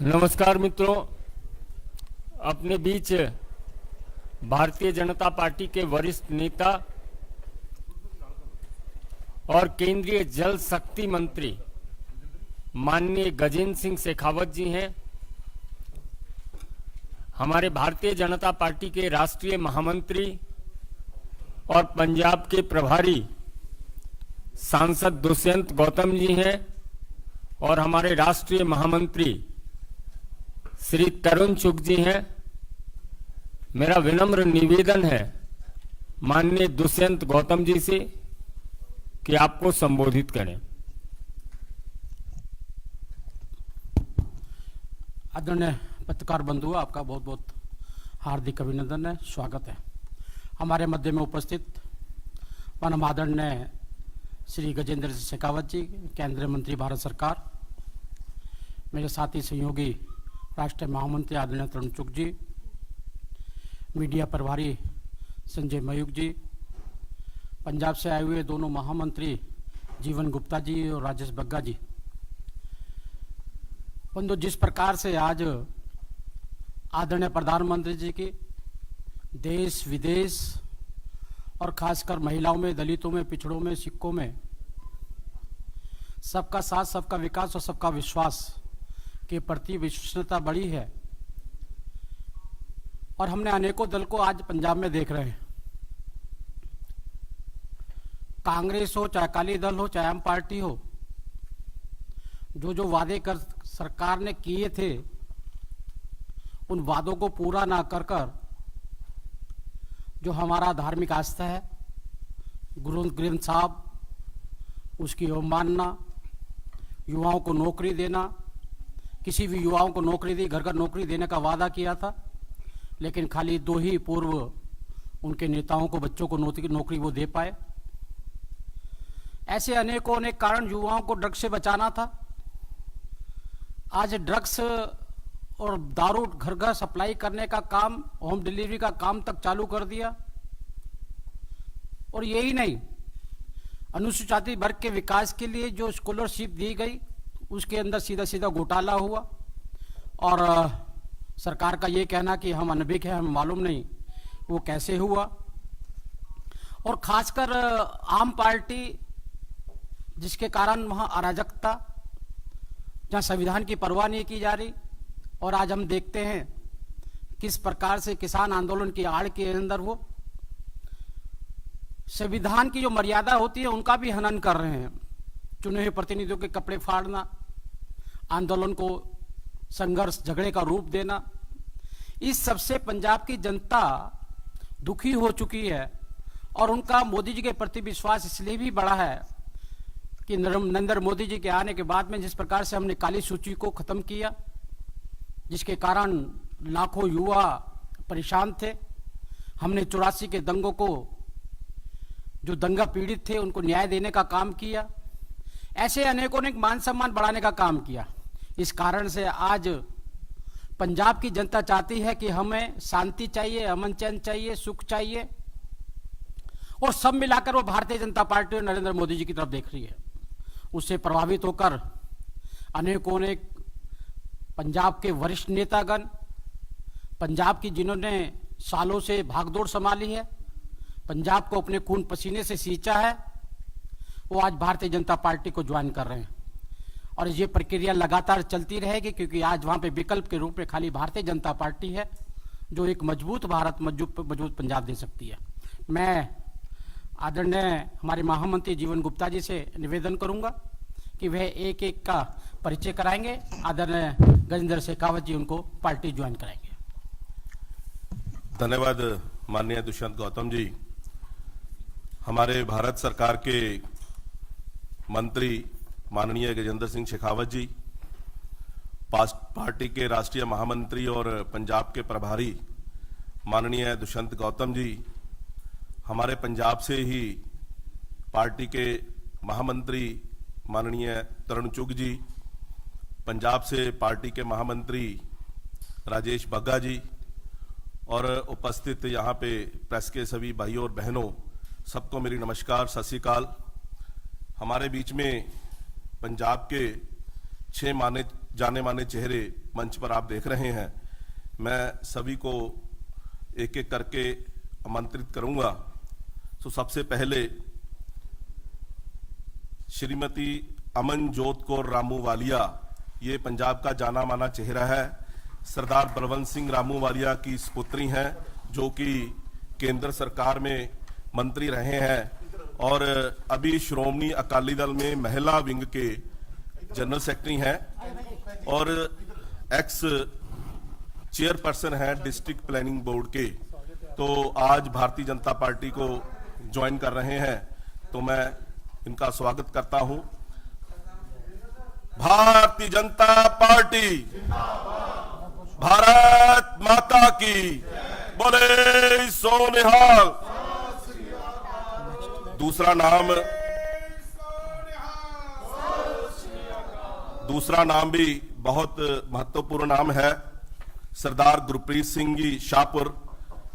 नमस्कार मित्रों, अपने बीच भारतीय जनता पार्टी के वरिष्ठ नेता और केंद्रीय जल शक्ति मंत्री माननीय गजेंद्र सिंह शेखावत जी हैं। हमारे भारतीय जनता पार्टी के राष्ट्रीय महामंत्री और पंजाब के प्रभारी सांसद दुष्यंत गौतम जी हैं और हमारे राष्ट्रीय महामंत्री श्री तरुण चुग जी हैं। मेरा विनम्र निवेदन है माननीय दुष्यंत गौतम जी से कि आपको संबोधित करें। आदरणीय पत्रकार बंधुओं, आपका बहुत बहुत हार्दिक अभिनंदन है, स्वागत है। हमारे मध्य में उपस्थित परम आदरणीय श्री गजेंद्र सिंह शेखावत जी, केंद्रीय मंत्री भारत सरकार, मेरे साथी सहयोगी राष्ट्रीय महामंत्री आदरणीय तरुण चुग जी, मीडिया प्रभारी संजय मयूख जी, पंजाब से आए हुए दोनों महामंत्री जीवन गुप्ता जी और राजेश बग्गा जी। बंधु, जिस प्रकार से आज आदरणीय प्रधानमंत्री जी की देश विदेश और खासकर महिलाओं में, दलितों में, पिछड़ों में, सिखों में सबका साथ, सबका विकास और सबका विश्वास के प्रति विश्वसनीयता बढ़ी है और हमने अनेकों दल को आज पंजाब में देख रहे हैं। कांग्रेस हो, चाहे अकाली दल हो, चाहे आम पार्टी हो, जो वादे कर सरकार ने किए थे उन वादों को पूरा ना कर जो हमारा धार्मिक आस्था है, गुरु ग्रंथ साहब, उसकी अवमानना, युवाओं को नौकरी देना, किसी भी युवाओं को नौकरी दी, घर घर नौकरी देने का वादा किया था, लेकिन खाली 2 ही पूर्व उनके नेताओं को, बच्चों को नौकरी वो दे पाए। ऐसे अनेकों अनेक कारण युवाओं को ड्रग्स से बचाना था। आज ड्रग्स और दारू घर घर सप्लाई करने का काम, होम डिलीवरी का काम तक चालू कर दिया। और यही नहीं, अनुसूचित जाति वर्ग के विकास के लिए जो स्कॉलरशिप दी गई उसके अंदर सीधा सीधा घोटाला हुआ और सरकार का ये कहना कि हम अनभिज्ञ हैं, हमें मालूम नहीं वो कैसे हुआ। और खासकर आम पार्टी, जिसके कारण वहां अराजकता, जहां संविधान की परवाह नहीं की जा रही, और आज हम देखते हैं किस प्रकार से किसान आंदोलन की आड़ के अंदर वो संविधान की जो मर्यादा होती है उनका भी हनन कर रहे हैं। चुने हुए प्रतिनिधियों के कपड़े फाड़ना, आंदोलन को संघर्ष, झगड़े का रूप देना, इस सबसे पंजाब की जनता दुखी हो चुकी है। और उनका मोदी जी के प्रति विश्वास इसलिए भी बढ़ा है कि नरेंद्र मोदी जी के आने के बाद में जिस प्रकार से हमने काली सूची को खत्म किया, जिसके कारण लाखों युवा परेशान थे, हमने 84 के दंगों को, जो दंगा पीड़ित थे, उनको न्याय देने का काम किया। ऐसे अनेकों ने मान सम्मान बढ़ाने का काम किया। इस कारण से आज पंजाब की जनता चाहती है कि हमें शांति चाहिए, अमन चैन चाहिए, सुख चाहिए, और सब मिलाकर वो भारतीय जनता पार्टी और नरेंद्र मोदी जी की तरफ देख रही है। उससे प्रभावित होकर अनेकों ने पंजाब के वरिष्ठ नेतागण, पंजाब की जिन्होंने सालों से भागदौड़ संभाली है, पंजाब को अपने खून पसीने से सींचा है, वो आज भारतीय जनता पार्टी को ज्वाइन कर रहे हैं। और ये प्रक्रिया लगातार चलती रहेगी, क्योंकि आज वहां पे विकल्प के रूप में खाली भारतीय जनता पार्टी है जो एक मजबूत भारत, मजबूत पंजाब दे सकती है। मैं आदरणीय हमारे महामंत्री जीवन गुप्ता जी से निवेदन करूंगा कि वह एक एक का परिचय कराएंगे। आदरणीय गजेंद्र शेखावत जी उनको पार्टी ज्वाइन कराएंगे। धन्यवाद माननीय दुष्यंत गौतम जी। हमारे भारत सरकार के मंत्री माननीय गजेंद्र सिंह शेखावत जी, पार्टी के राष्ट्रीय महामंत्री और पंजाब के प्रभारी माननीय दुष्यंत गौतम जी, हमारे पंजाब से ही पार्टी के महामंत्री माननीय तरुण चुग जी, पंजाब से पार्टी के महामंत्री राजेश बग्गा जी, और उपस्थित यहाँ पे प्रेस के सभी भाइयों और बहनों, सबको मेरी नमस्कार, सत श्री अकाल। हमारे बीच में पंजाब के 6 माने जाने माने चेहरे मंच पर आप देख रहे हैं। मैं सभी को एक एक करके आमंत्रित करूंगा। तो सबसे पहले श्रीमती अमनजोत कौर रामूवालिया, ये पंजाब का जाना माना चेहरा है। सरदार बलवंत सिंह रामूवालिया की सुपुत्री हैं, जो कि केंद्र सरकार में मंत्री रहे हैं और अभी श्रोमणी अकाली दल में महिला विंग के जनरल सेक्रेटरी हैं और एक्स चेयरपर्सन हैं डिस्ट्रिक्ट प्लानिंग बोर्ड के। तो आज भारतीय जनता पार्टी को ज्वाइन कर रहे हैं, तो मैं इनका स्वागत करता हूं। भारतीय जनता पार्टी भारत माता की बोले सो निहाल। दूसरा नाम भी बहुत महत्वपूर्ण नाम है। सरदार गुरप्रीत सिंह जी शाहपुर,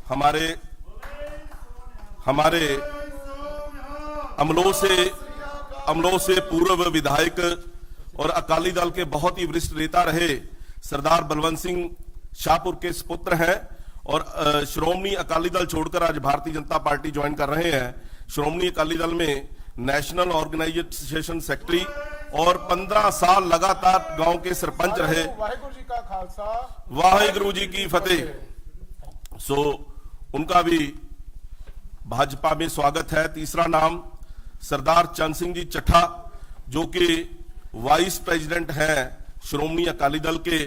हमारे अमलों से पूर्व विधायक और अकाली दल के बहुत ही वरिष्ठ नेता रहे सरदार बलवंत सिंह शाहपुर के सुपुत्र हैं और श्रोमणी अकाली दल छोड़कर आज भारतीय जनता पार्टी ज्वाइन कर रहे हैं। श्रोमणी अकाली दल में नेशनल ऑर्गेनाइजेशन सेक्रेटरी और 15 साल लगातार गांव के सरपंच रहे। वाहिगुरु जी का खालसा, वाहिगुरु जी की फतेह। सो उनका भी भाजपा में स्वागत है। तीसरा नाम सरदार चंद सिंह जी चट्ठा, जो कि वाइस प्रेसिडेंट हैं श्रोमणी अकाली दल के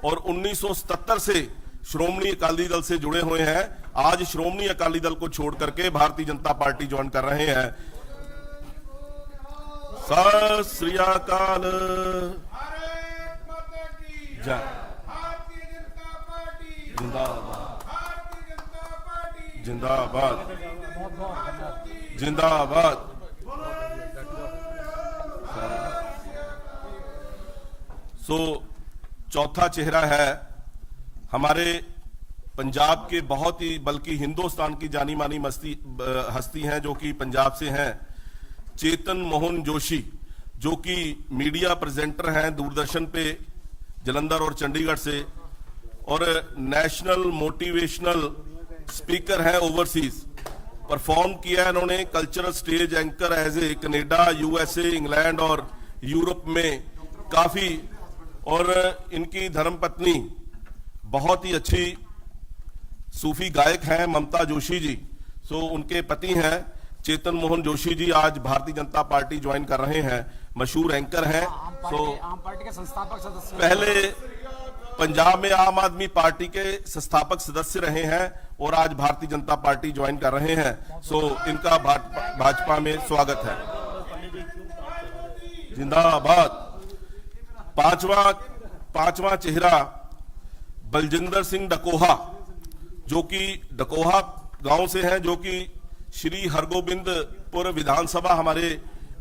और 1977 से श्रोमणी अकाली दल से जुड़े हुए हैं। आज श्रोमणी अकाली दल को छोड़ करके भारतीय जनता पार्टी ज्वाइन कर रहे हैं। सत श्री अकाल। भारत माता की जय। भारतीय जनता पार्टी जिंदाबाद भारतीय जनता पार्टी जिंदाबाद जिंदाबाद। सो चौथा चेहरा है हमारे पंजाब के, बहुत ही बल्कि हिंदुस्तान की जानी मानी हस्ती हैं, जो कि पंजाब से हैं, चेतन मोहन जोशी, जो कि मीडिया प्रेजेंटर हैं दूरदर्शन पे जलंधर और चंडीगढ़ से और नेशनल मोटिवेशनल स्पीकर हैं ओवरसीज। परफॉर्म किया है इन्होंने cultural stage anchor as a Canada, USA, England और यूरोप में काफी। और इनकी धर्मपत्नी बहुत ही अच्छी सूफी गायक हैं ममता जोशी जी। सो उनके पति हैं चेतन मोहन जोशी जी, आज भारतीय जनता पार्टी ज्वाइन कर रहे हैं, मशहूर एंकर हैं। आम पार्टी के संस्थापक सदस्य पहले पंजाब में आम आदमी पार्टी के संस्थापक सदस्य रहे हैं और आज भारतीय जनता पार्टी ज्वाइन कर रहे हैं। सो इनका भाजपा में स्वागत है। जिंदाबाद। पांचवा चेहरा बलजिंदर सिंह डकोहा, जो कि डकोहा गांव से हैं, जो कि श्री हरगोबिंदपुर विधानसभा हमारे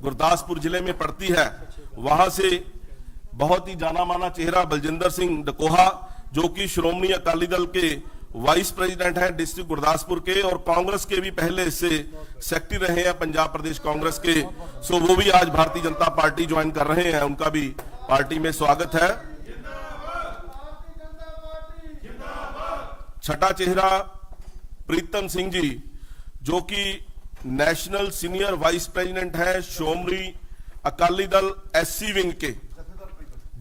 गुरदासपुर जिले में पड़ती है। वहां से बहुत ही जाना माना चेहरा बलजिंदर सिंह डकोहा, जो कि श्रोमणी अकाली दल के वाइस प्रेसिडेंट हैं डिस्ट्रिक्ट गुरदासपुर के और कांग्रेस के भी पहले से सेक्रेटरी रहे हैं पंजाब प्रदेश कांग्रेस के। सो वो भी आज भारतीय जनता पार्टी ज्वाइन कर रहे हैं, उनका भी पार्टी में स्वागत है। छठा चेहरा प्रीतम सिंह जी, जो कि नेशनल सीनियर वाइस प्रेसिडेंट है श्रोमणी अकाली दल एससी विंग के।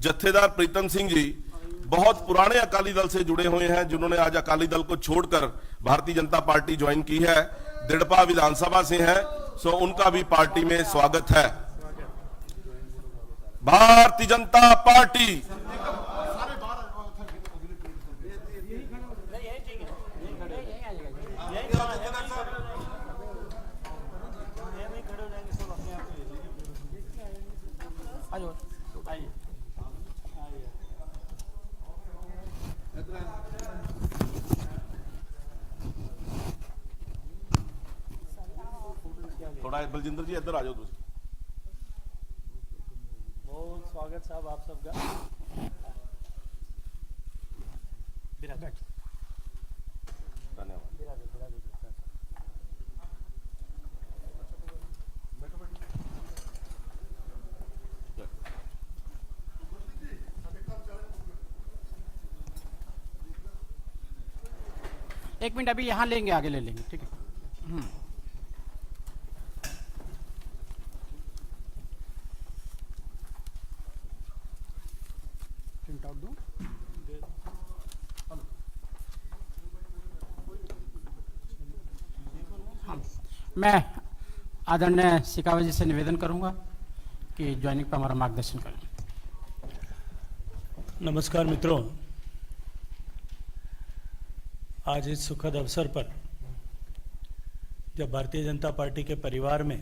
जत्थेदार प्रीतम सिंह जी बहुत पुराने अकाली दल से जुड़े हुए हैं, जिन्होंने आज अकाली दल को छोड़कर भारतीय जनता पार्टी ज्वाइन की है, दिड़पा विधानसभा से हैं। सो उनका भी पार्टी में स्वागत है। भारतीय जनता पार्टी थोड़ा बलजिंदर जी इधर आ जाओ। बहुत स्वागत साहब आप सबका। एक मिनट, अभी यहाँ लेंगे, आगे ले लेंगे, ठीक है। प्रिंट आउट दो। हाँ, मैं आदरणीय शेखावत जी से निवेदन करूंगा कि ज्वाइनिंग पर हमारा मार्गदर्शन करें। नमस्कार मित्रों, आज इस सुखद अवसर पर जब भारतीय जनता पार्टी के परिवार में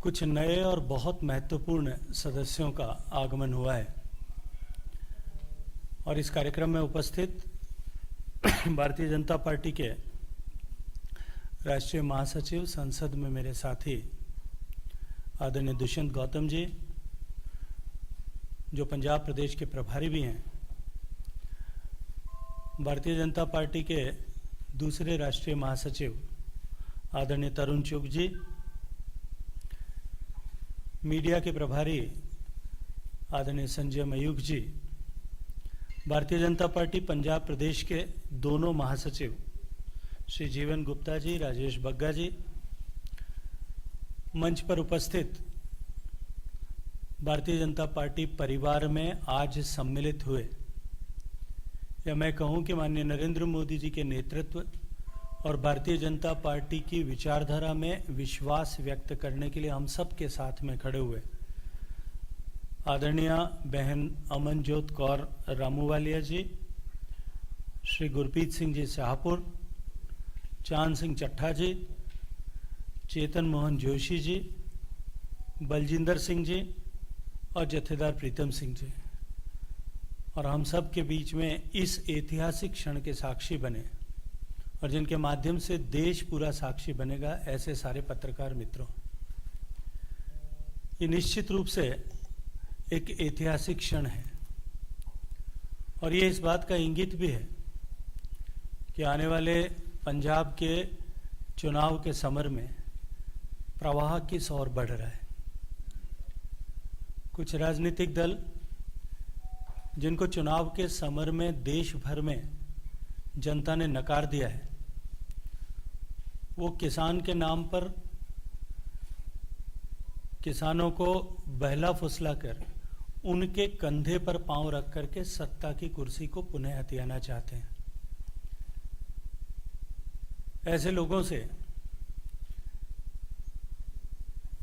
कुछ नए और बहुत महत्वपूर्ण सदस्यों का आगमन हुआ है और इस कार्यक्रम में उपस्थित भारतीय जनता पार्टी के राष्ट्रीय महासचिव, संसद में मेरे साथी आदरणीय दुष्यंत गौतम जी, जो पंजाब प्रदेश के प्रभारी भी हैं, भारतीय जनता पार्टी के दूसरे राष्ट्रीय महासचिव आदरणीय तरुण चुग जी, मीडिया के प्रभारी आदरणीय संजय मयूख जी, भारतीय जनता पार्टी पंजाब प्रदेश के दोनों महासचिव श्री जीवन गुप्ता जी, राजेश बग्गा जी, मंच पर उपस्थित भारतीय जनता पार्टी परिवार में आज सम्मिलित हुए, या मैं कहूं कि माननीय नरेंद्र मोदी जी के नेतृत्व और भारतीय जनता पार्टी की विचारधारा में विश्वास व्यक्त करने के लिए हम सब के साथ में खड़े हुए आदरणीय बहन अमनजोत कौर रामूवालिया जी, श्री गुरप्रीत सिंह जी शाहपुर, चांद सिंह चट्ठा जी, चेतन मोहन जोशी जी, बलजिंदर सिंह जी और जत्थेदार प्रीतम सिंह जी, और हम सब के बीच में इस ऐतिहासिक क्षण के साक्षी बने और जिनके माध्यम से देश पूरा साक्षी बनेगा, ऐसे सारे पत्रकार मित्रों, ये निश्चित रूप से एक ऐतिहासिक क्षण है और ये इस बात का इंगित भी है कि आने वाले पंजाब के चुनाव के समर में प्रवाह किस ओर बढ़ रहा है। कुछ राजनीतिक दल जिनको चुनाव के समर में देश भर में जनता ने नकार दिया है, वो किसान के नाम पर किसानों को बहला फुसला कर उनके कंधे पर पांव रख करके सत्ता की कुर्सी को पुनः हथियाना चाहते हैं। ऐसे लोगों से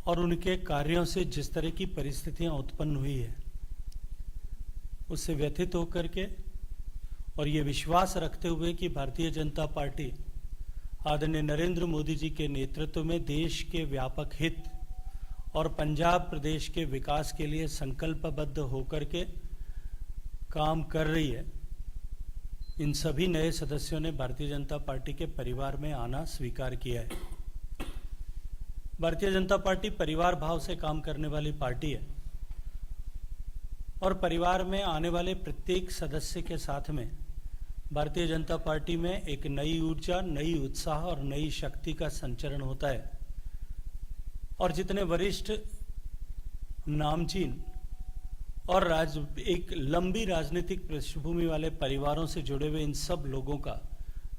और उनके कार्यों से जिस तरह की परिस्थितियां उत्पन्न हुई है, उससे व्यथित होकर के और ये विश्वास रखते हुए कि भारतीय जनता पार्टी आदरणीय नरेंद्र मोदी जी के नेतृत्व में देश के व्यापक हित और पंजाब प्रदेश के विकास के लिए संकल्पबद्ध होकर के काम कर रही है, इन सभी नए सदस्यों ने भारतीय जनता पार्टी के परिवार में आना स्वीकार किया है। भारतीय जनता पार्टी परिवार भाव से काम करने वाली पार्टी है और परिवार में आने वाले प्रत्येक सदस्य के साथ में भारतीय जनता पार्टी में एक नई ऊर्जा, नई उत्साह और नई शक्ति का संचरण होता है और जितने वरिष्ठ, नामचीन और एक लंबी राजनीतिक पृष्ठभूमि वाले परिवारों से जुड़े हुए इन सब लोगों का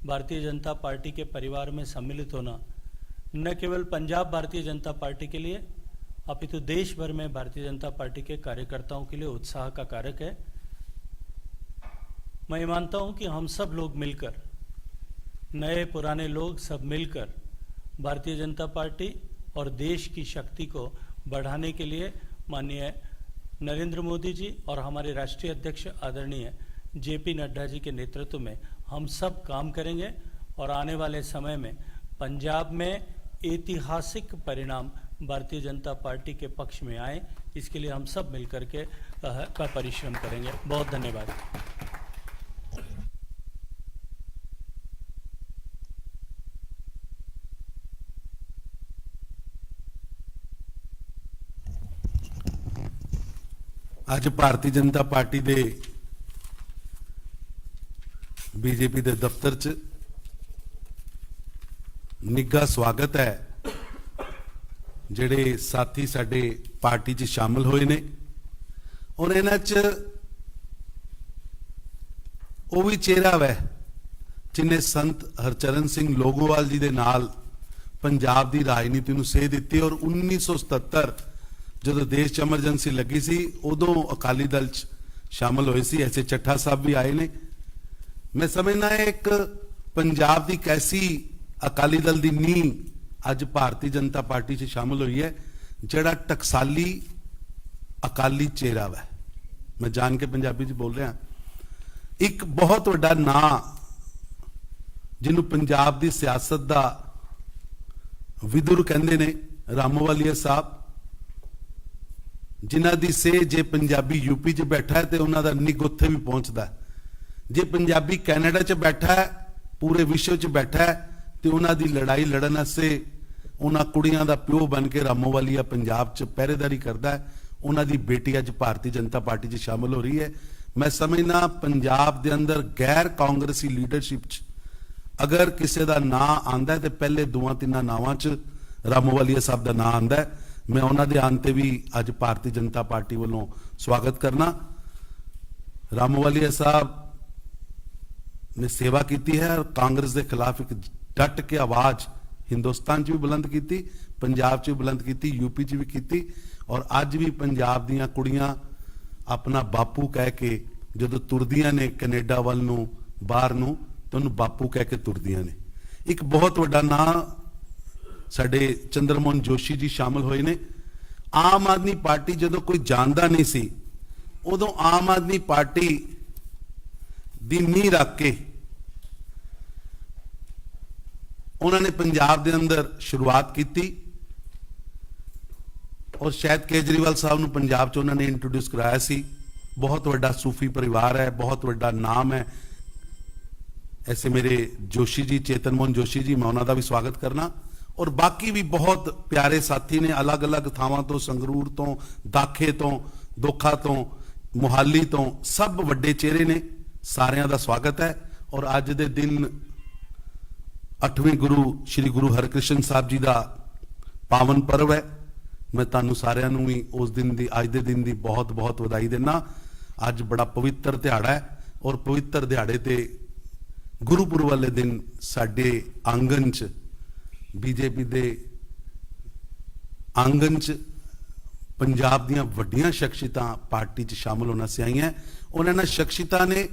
भारतीय जनता पार्टी के परिवार में सम्मिलित होना न केवल पंजाब भारतीय जनता पार्टी के लिए अपितु देश भर में भारतीय जनता पार्टी के कार्यकर्ताओं के लिए उत्साह का कारक है। मैं मानता हूं कि हम सब लोग मिलकर, नए पुराने लोग सब मिलकर भारतीय जनता पार्टी और देश की शक्ति को बढ़ाने के लिए माननीय नरेंद्र मोदी जी और हमारे राष्ट्रीय अध्यक्ष आदरणीय जेपी नड्डा जी के नेतृत्व में हम सब काम करेंगे और आने वाले समय में पंजाब में ऐतिहासिक परिणाम भारतीय जनता पार्टी के पक्ष में आए, इसके लिए हम सब मिलकर के का परिश्रम करेंगे। बहुत धन्यवाद। ਅੱਜ ਭਾਰਤੀ ਜਨਤਾ ਪਾਰਟੀ ਦੇ ਬੀਜੇਪੀ ਦੇ ਦਫ਼ਤਰ 'ਚ ਨਿੱਘਾ ਸਵਾਗਤ ਹੈ। ਜਿਹੜੇ ਸਾਥੀ ਸਾਡੇ ਪਾਰਟੀ 'ਚ ਸ਼ਾਮਲ ਹੋਏ ਨੇ ਔਰ ਇਹਨਾਂ 'ਚ ਉਹ ਵੀ ਚਿਹਰਾ ਵੈ ਜਿਨੇ ਸੰਤ ਹਰਚਰਨ ਸਿੰਘ ਲੋਗੋਵਾਲ ਜੀ ਦੇ ਨਾਲ ਪੰਜਾਬ ਦੀ ਰਾਜਨੀਤੀ ਨੂੰ ਸੇਧ ਦਿੱਤੀ। ਔਰ 1977 ਜਦੋਂ ਦੇਸ਼ 'ਚ ਐਮਰਜੈਂਸੀ ਲੱਗੀ ਸੀ ਉਦੋਂ ਅਕਾਲੀ ਦਲ 'ਚ ਸ਼ਾਮਲ ਹੋਏ ਸੀ। ਐਸੇ ਚੱਠਾ ਸਾਹਿਬ ਵੀ ਆਏ ਨੇ। ਮੈਂ ਸਮਝਦਾ ਇੱਕ ਪੰਜਾਬ ਦੀ ਕੈਸੀ ਅਕਾਲੀ ਦਲ ਦੀ ਨੀਂਹ ਅੱਜ ਭਾਰਤੀ ਜਨਤਾ ਪਾਰਟੀ 'ਚ ਸ਼ਾਮਲ ਹੋਈ ਹੈ, ਜਿਹੜਾ ਟਕਸਾਲੀ ਅਕਾਲੀ ਚਿਹਰਾ ਵੈ। ਮੈਂ ਜਾਣ ਕੇ ਪੰਜਾਬੀ 'ਚ ਬੋਲ ਰਿਹਾ। ਇੱਕ ਬਹੁਤ ਵੱਡਾ ਨਾਂ ਜਿਹਨੂੰ ਪੰਜਾਬ ਦੀ ਸਿਆਸਤ ਦਾ ਵਿਦੁਰ ਕਹਿੰਦੇ ਨੇ, ਰਾਮੋਵਾਲੀਆ ਸਾਹਿਬ, ਜਿਨ੍ਹਾਂ ਦੀ ਸੇ ਜੇ ਪੰਜਾਬੀ ਯੂਪੀ 'ਚ ਬੈਠਾ ਹੈ ਤੇ ਉਹਨਾਂ ਦਾ ਨਿੱਘ ਉੱਥੇ ਵੀ ਪਹੁੰਚਦਾ। ਜੇ ਪੰਜਾਬੀ ਕੈਨੇਡਾ 'ਚ ਬੈਠਾ ਹੈ, ਪੂਰੇ ਵਿਸ਼ਵ 'ਚ ਬੈਠਾ ਹੈ, ਤੇ ਉਹਨਾਂ ਦੀ ਲੜਾਈ ਲੜਨ ਵਾਸਤੇ ਉਹਨਾਂ ਕੁੜੀਆਂ ਦਾ ਪਿਓ ਬਣ ਕੇ ਰਾਮੋਵਾਲੀਆ ਪੰਜਾਬ 'ਚ ਪਹਿਰੇਦਾਰੀ ਕਰਦਾ ਹੈ। ਉਹਨਾਂ ਦੀ ਬੇਟੀ ਅੱਜ ਭਾਰਤੀ ਜਨਤਾ ਪਾਰਟੀ 'ਚ ਸ਼ਾਮਲ ਹੋ ਰਹੀ ਹੈ। ਮੈਂ ਸਮਝਦਾ ਪੰਜਾਬ ਦੇ ਅੰਦਰ ਗੈਰ ਕਾਂਗਰਸੀ ਲੀਡਰਸ਼ਿਪ 'ਚ ਅਗਰ ਕਿਸੇ ਦਾ ਨਾਂ ਆਂਦਾ ਤੇ ਪਹਿਲੇ 2-3 ਨਾਵਾਂ 'ਚ ਰਾਮੋਵਾਲੀਆ ਸਾਹਿਬ ਦਾ ਨਾਂ ਆਂਦਾ। ਮੈਂ ਉਹਨਾਂ ਦੇ ਆਉਣ ਤੇ ਵੀ ਅੱਜ ਭਾਰਤੀ ਜਨਤਾ ਪਾਰਟੀ ਵੱਲੋਂ ਸਵਾਗਤ ਕਰਨਾ। ਰਾਮੋਵਾਲੀਆ ਸਾਹਿਬ ਨੇ ਸੇਵਾ ਕੀਤੀ ਹੈ ਔਰ ਕਾਂਗਰਸ ਦੇ ਖਿਲਾਫ ਇੱਕ ਡਟ ਕੇ ਆਵਾਜ਼ ਹਿੰਦੁਸਤਾਨ 'ਚ ਵੀ ਬੁਲੰਦ ਕੀਤੀ, ਪੰਜਾਬ 'ਚ ਵੀ ਬੁਲੰਦ ਕੀਤੀ, ਯੂਪੀ 'ਚ ਵੀ ਕੀਤੀ। ਔਰ ਅੱਜ ਵੀ ਪੰਜਾਬ ਦੀਆਂ ਕੁੜੀਆਂ ਆਪਣਾ ਬਾਪੂ ਕਹਿ ਕੇ ਜਦੋਂ ਤੁਰਦੀਆਂ ਨੇ ਕੈਨੇਡਾ ਵੱਲ ਨੂੰ, ਬਾਹਰ ਨੂੰ, ਤਾਂ ਉਹਨੂੰ ਬਾਪੂ ਕਹਿ ਕੇ ਤੁਰਦੀਆਂ ਨੇ। ਇੱਕ ਬਹੁਤ ਵੱਡਾ ਨਾਂ ਸਾਡੇ ਚੰਦਰਮੋਹਨ ਜੋਸ਼ੀ ਜੀ ਸ਼ਾਮਲ ਹੋਏ ਨੇ। ਆਮ ਆਦਮੀ ਪਾਰਟੀ ਜਦੋਂ ਕੋਈ ਜਾਣਦਾ ਨਹੀਂ ਸੀ, ਉਦੋਂ ਆਮ ਆਦਮੀ ਪਾਰਟੀ ਦੀ ਨੀਂਹ ਰੱਖ ਕੇ ਉਹਨਾਂ ਨੇ ਪੰਜਾਬ ਦੇ ਅੰਦਰ ਸ਼ੁਰੂਆਤ ਕੀਤੀ। ਔਰ ਸ਼ਾਇਦ ਕੇਜਰੀਵਾਲ ਸਾਹਿਬ ਨੂੰ ਪੰਜਾਬ 'ਚ ਉਹਨਾਂ ਨੇ ਇੰਟਰੋਡਿਊਸ ਕਰਾਇਆ ਸੀ। ਬਹੁਤ ਵੱਡਾ ਸੂਫੀ ਪਰਿਵਾਰ ਹੈ, ਬਹੁਤ ਵੱਡਾ ਨਾਮ ਹੈ। ਐਸੇ ਮੇਰੇ ਜੋਸ਼ੀ ਜੀ, ਚੇਤਨ ਮੋਹਨ ਜੋਸ਼ੀ ਜੀ, ਮੈਂ ਉਹਨਾਂ ਦਾ ਵੀ ਸਵਾਗਤ ਕਰਨਾ। ਔਰ ਬਾਕੀ ਵੀ ਬਹੁਤ ਪਿਆਰੇ ਸਾਥੀ ਨੇ ਅਲੱਗ-ਅਲੱਗ ਥਾਵਾਂ ਤੋਂ, ਸੰਗਰੂਰ ਤੋਂ, ਦਾਖੇ ਤੋਂ, ਦੋਖਾ ਤੋਂ, ਮੁਹਾਲੀ ਤੋਂ, ਸਭ ਵੱਡੇ ਚਿਹਰੇ ਨੇ। ਸਾਰਿਆਂ ਦਾ ਸਵਾਗਤ ਹੈ। ਔਰ ਅੱਜ ਦੇ ਦਿਨ 8ਵੇਂ ਗੁਰੂ ਸ਼੍ਰੀ ਗੁਰੂ ਹਰਕ੍ਰਿਸ਼ਨ ਸਾਹਿਬ ਜੀ ਦਾ ਪਾਵਨ ਪਰਵ ਹੈ। ਮੈਂ ਤੁਹਾਨੂੰ ਸਾਰਿਆਂ ਨੂੰ ਵੀ ਉਸ ਦਿਨ ਦੀ, ਅੱਜ ਦੇ ਦਿਨ ਦੀ ਬਹੁਤ-ਬਹੁਤ ਵਧਾਈ ਦਿੰਦਾ। ਅੱਜ ਬੜਾ ਪਵਿੱਤਰ ਦਿਹਾੜਾ ਹੈ ਔਰ ਪਵਿੱਤਰ ਦਿਹਾੜੇ ਤੇ ਗੁਰੂਪੁਰਬ ਵਾਲੇ ਦਿਨ ਸਾਡੇ ਆਂਗਨ 'ਚ, ਬੀਜੇਪੀ ਦੇ ਆਂਗਨ 'ਚ ਪੰਜਾਬ ਦੀਆਂ ਵੱਡੀਆਂ ਸ਼ਖਸੀਅਤਾਂ ਪਾਰਟੀ 'ਚ ਸ਼ਾਮਲ ਹੋਣਾ ਸੇ ਆਈਆਂ। ਉਹਨਾਂ ਨੇ ਸ਼ਖਸੀਅਤਾਂ ਨੇ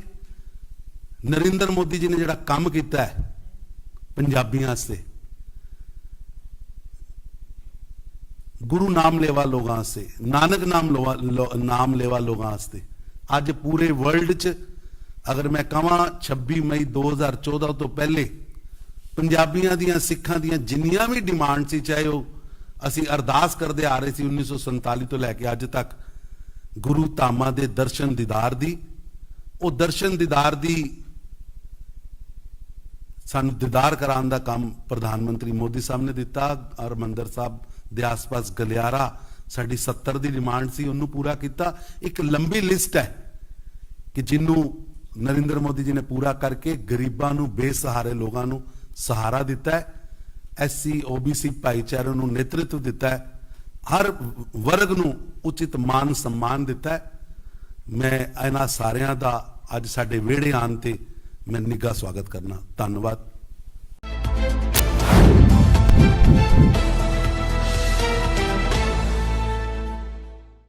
ਨਰਿੰਦਰ ਮੋਦੀ ਜੀ ਨੇ ਜਿਹੜਾ ਕੰਮ ਕੀਤਾ ਹੈ ਪੰਜਾਬੀਆਂ ਵਾਸਤੇ, ਗੁਰੂ ਨਾਮ लेवा लोगों से, नानक नाम लेवा लोगों से, ਅੱਜ ਪੂਰੇ ਵਰਲਡ 'ਚ ਅਗਰ ਮੈਂ ਕਹਾਂ 26 ਮਈ 2014 ਤੋਂ ਪਹਿਲੇ ਪੰਜਾਬੀਆਂ ਦੀਆਂ, ਸਿੱਖਾਂ ਦੀਆਂ ਜਿੰਨੀਆਂ ਵੀ ਡਿਮਾਂਡ ਸੀ, ਚਾਹੇ ਉਹ ਅਸੀਂ ਅਰਦਾਸ ਕਰਦੇ ਆ ਰਹੇ ਸੀ 1947 ਤੋਂ ਲੈ ਕੇ ਅੱਜ ਤੱਕ ਗੁਰੂ ਧਾਮਾਂ ਦੇ ਦਰਸ਼ਨ ਦੀਦਾਰ ਦੀ, ਉਹ ਦਰਸ਼ਨ ਦੀਦਾਰ ਦੀ ਸਾਨੂੰ ਦੀਦਾਰ ਕਰਾਉਣ ਦਾ ਕੰਮ ਪ੍ਰਧਾਨ ਮੰਤਰੀ ਮੋਦੀ ਸਾਹਿਬ ਨੇ ਦਿੱਤਾ। ਹਰਿਮੰਦਰ ਸਾਹਿਬ ਦੇ ਆਸ-ਪਾਸ ਗਲਿਆਰਾ ਸਾਡੀ 70 ਦੀ ਡਿਮਾਂਡ ਸੀ, ਉਹਨੂੰ ਪੂਰਾ ਕੀਤਾ। ਇੱਕ ਲੰਬੀ ਲਿਸਟ ਹੈ ਕਿ ਜਿਹਨੂੰ ਨਰਿੰਦਰ ਮੋਦੀ ਜੀ ਨੇ ਪੂਰਾ ਕਰਕੇ ਗਰੀਬਾਂ ਨੂੰ, ਬੇਸਹਾਰੇ ਲੋਕਾਂ ਨੂੰ ਸਹਾਰਾ ਦਿੱਤਾ ਹੈ। ਐਸਸੀ ਓਬੀਸੀ ਭਾਈਚਾਰੇ ਨੂੰ ਨੇਤਰਤਵ ਦਿੱਤਾ ਹੈ। ਹਰ ਵਰਗ ਨੂੰ ਉਚਿਤ ਮਾਨ ਸਨਮਾਨ ਦਿੱਤਾ ਹੈ। ਮੈਂ ਇਹਨਾਂ ਸਾਰਿਆਂ ਦਾ ਅੱਜ ਸਾਡੇ ਵਿਹੜੇ ਆਉਣ ਤੇ ਮੈਂ ਨਿੱਘਾ ਸਵਾਗਤ ਕਰਨਾ। ਧੰਨਵਾਦ।